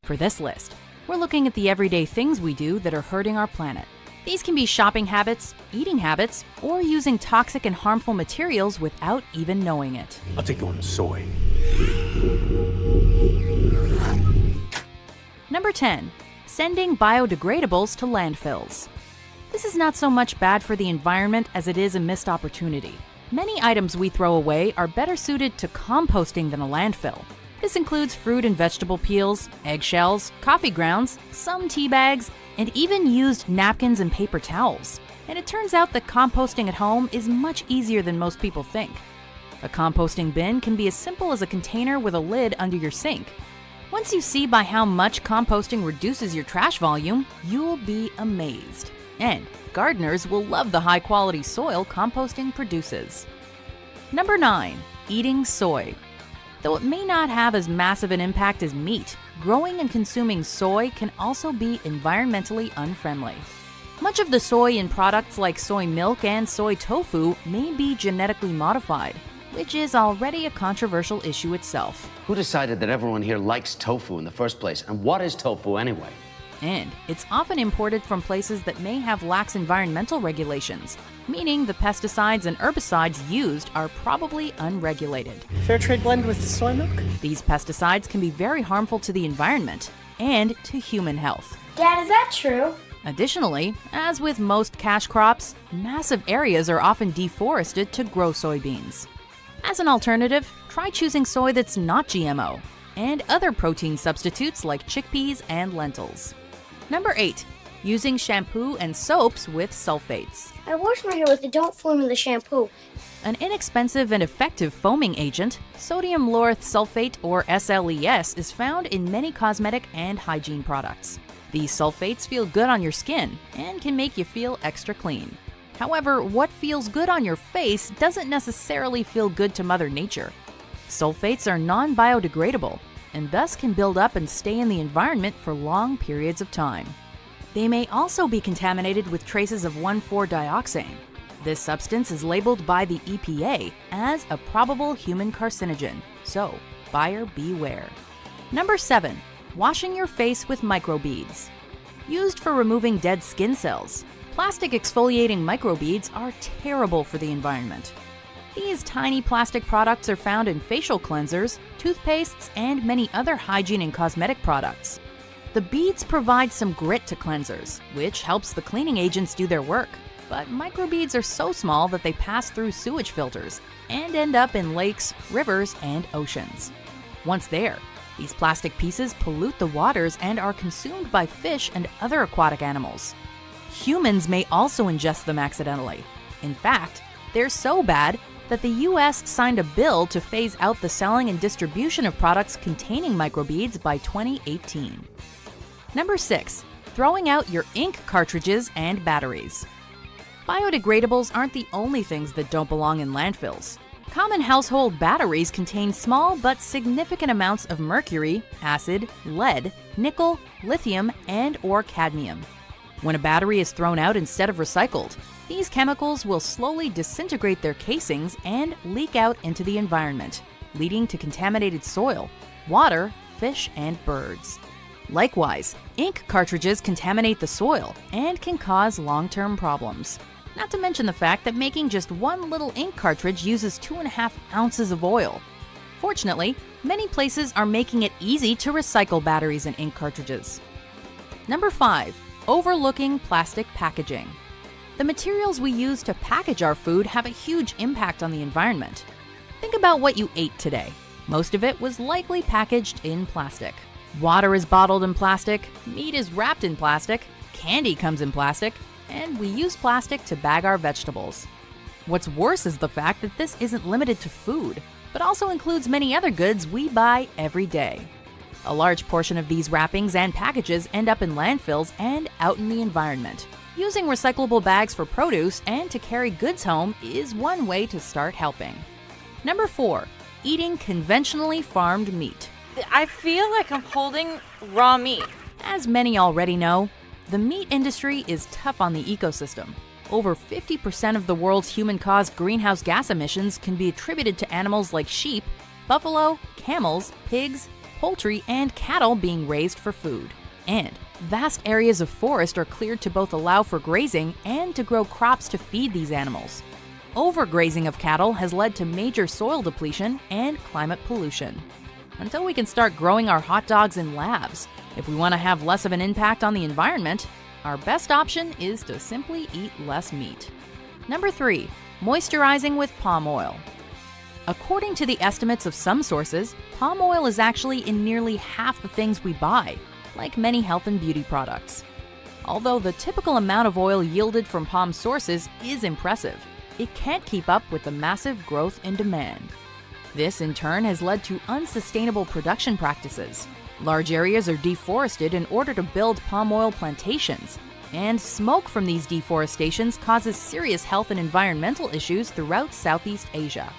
For this list, we're looking at the everyday things we do that are hurting our planet. These can be shopping habits, eating habits, or using toxic and harmful materials without even knowing it. I'll take you on soy. Number 10. Sending biodegradables to landfills. This is not so much bad for the environment as it is a missed opportunity. Many items we throw away are better suited to composting than a landfill. This includes fruit and vegetable peels, eggshells, coffee grounds, some tea bags, and even used napkins and paper towels. And it turns out that composting at home is much easier than most people think. A composting bin can be as simple as a container with a lid under your sink. Once you see by how much composting reduces your trash volume, you'll be amazed. And gardeners will love the high-quality soil composting produces. Number 9. Eating soy. Though it may not have as massive an impact as meat, growing and consuming soy can also be environmentally unfriendly. Much of the soy in products like soy milk and soy tofu may be genetically modified, which is already a controversial issue itself. Who decided that everyone here likes tofu in the first place? And what is tofu anyway? And it's often imported from places that may have lax environmental regulations, meaning the pesticides and herbicides used are probably unregulated. Fair trade blend with soy milk? These pesticides can be very harmful to the environment and to human health. Dad, is that true? Additionally, as with most cash crops, massive areas are often deforested to grow soybeans. As an alternative, try choosing soy that's not GMO, and other protein substitutes like chickpeas and lentils. Number 8. Using shampoo and soaps with sulfates. I wash my hair with the Don't Foam the shampoo. An inexpensive and effective foaming agent, sodium lauryl sulfate or SLES is found in many cosmetic and hygiene products. These sulfates feel good on your skin and can make you feel extra clean. However, what feels good on your face doesn't necessarily feel good to Mother Nature. Sulfates are non-biodegradable and thus can build up and stay in the environment for long periods of time. They may also be contaminated with traces of 1,4-dioxane. This substance is labeled by the EPA as a probable human carcinogen, so buyer beware. Number 7. Washing your face with microbeads. Used for removing dead skin cells, plastic exfoliating microbeads are terrible for the environment. These tiny plastic products are found in facial cleansers, toothpastes, and many other hygiene and cosmetic products. The beads provide some grit to cleansers, which helps the cleaning agents do their work. But microbeads are so small that they pass through sewage filters and end up in lakes, rivers, and oceans. Once there, these plastic pieces pollute the waters and are consumed by fish and other aquatic animals. Humans may also ingest them accidentally. In fact, they're so bad that the U.S. signed a bill to phase out the selling and distribution of products containing microbeads by 2018. Number 6. Throwing out your ink cartridges and batteries. Biodegradables aren't the only things that don't belong in landfills. Common household batteries contain small but significant amounts of mercury, acid, lead, nickel, lithium, and/or cadmium. When a battery is thrown out instead of recycled, these chemicals will slowly disintegrate their casings and leak out into the environment, leading to contaminated soil, water, fish, and birds. Likewise, ink cartridges contaminate the soil and can cause long-term problems. Not to mention the fact that making just one little ink cartridge uses 2.5 ounces of oil. Fortunately, many places are making it easy to recycle batteries and ink cartridges. Number 5. Overlooking plastic packaging. The materials we use to package our food have a huge impact on the environment. Think about what you ate today. Most of it was likely packaged in plastic. Water is bottled in plastic, meat is wrapped in plastic, candy comes in plastic, and we use plastic to bag our vegetables. What's worse is the fact that this isn't limited to food, but also includes many other goods we buy every day. A large portion of these wrappings and packages end up in landfills and out in the environment. Using recyclable bags for produce and to carry goods home is one way to start helping. Number 4. Eating conventionally farmed meat. I feel like I'm holding raw meat. As many already know, the meat industry is tough on the ecosystem. Over 50% of the world's human-caused greenhouse gas emissions can be attributed to animals like sheep, buffalo, camels, pigs, poultry, and cattle being raised for food. And vast areas of forest are cleared to both allow for grazing and to grow crops to feed these animals. Overgrazing of cattle has led to major soil depletion and climate pollution. Until we can start growing our hot dogs in labs, if we want to have less of an impact on the environment, our best option is to simply eat less meat. Number 3, moisturizing with palm oil. According to the estimates of some sources, palm oil is actually in nearly half the things we buy, like many health and beauty products. Although the typical amount of oil yielded from palm sources is impressive, it can't keep up with the massive growth in demand. This, in turn, has led to unsustainable production practices. Large areas are deforested in order to build palm oil plantations, and smoke from these deforestations causes serious health and environmental issues throughout Southeast Asia.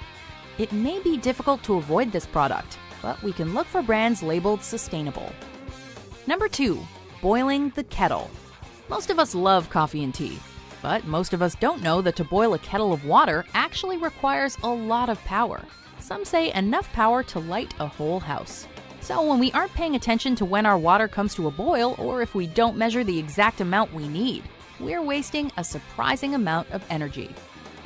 It may be difficult to avoid this product, but we can look for brands labeled sustainable. Number 2, boiling the kettle. Most of us love coffee and tea, but most of us don't know that to boil a kettle of water actually requires a lot of power. Some say enough power to light a whole house. So when we aren't paying attention to when our water comes to a boil, or if we don't measure the exact amount we need, we're wasting a surprising amount of energy.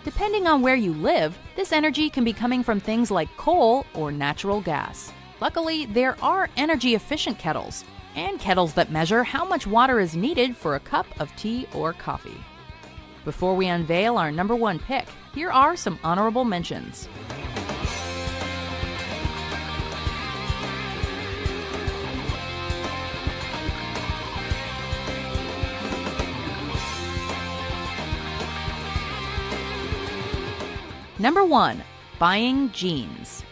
Depending on where you live, this energy can be coming from things like coal or natural gas. Luckily, there are energy-efficient kettles, and kettles that measure how much water is needed for a cup of tea or coffee. Before we unveil our number 1 pick, here are some honorable mentions. Number 1, buying jeans.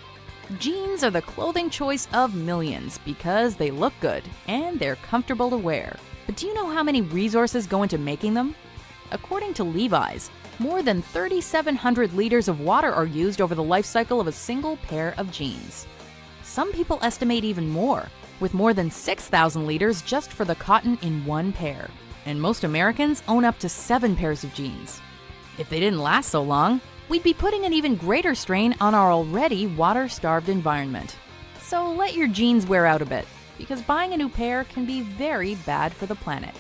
Jeans are the clothing choice of millions because they look good and they're comfortable to wear. But do you know how many resources go into making them? According to Levi's, more than 3,700 liters of water are used over the life cycle of a single pair of jeans. Some people estimate even more, with more than 6,000 liters just for the cotton in one pair. And most Americans own up to 7 pairs of jeans. If they didn't last so long, we'd be putting an even greater strain on our already water-starved environment. So let your jeans wear out a bit, because buying a new pair can be very bad for the planet.